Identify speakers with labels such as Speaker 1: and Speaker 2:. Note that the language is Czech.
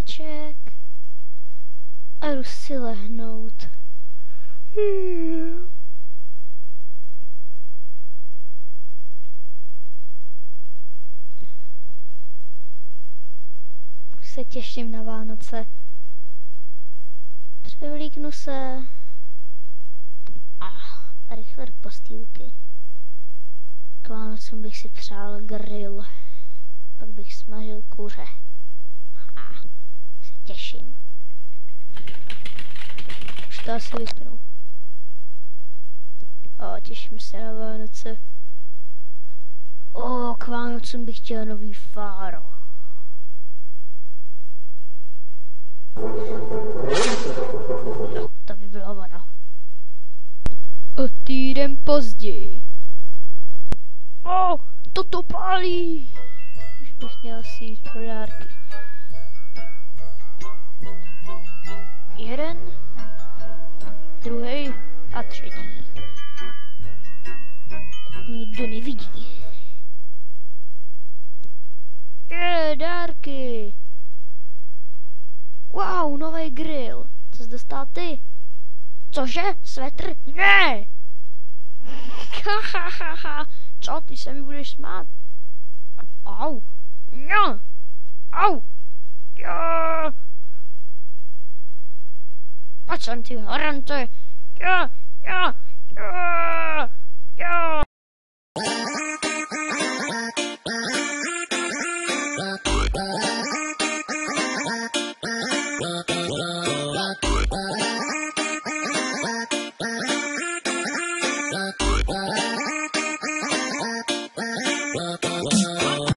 Speaker 1: dáreček a jdu si lehnout. Se těším na Vánoce. Převlíknu se a rychle do postýlky. K Vánocům bych si přál grill. Pak bych smažil kuře. A se těším. Už to asi vypnu. Těším se na Vánoce. K Vánocům bych chtěl nový fáro. No, to by bylo ono. O týden později. Toto pálí. Už bych měl si jít pro dárky. Jeden, druhý a třetí. Nikdo nevidí. Dárky. Wow, nový grill. Co jsi dostal ty? Cože? Svetr? Ne! Co? Ty se mi budeš smát? Au. No. Au. Jo. Pojď sem, ty horante. Jo. Jo. Jo. Jo.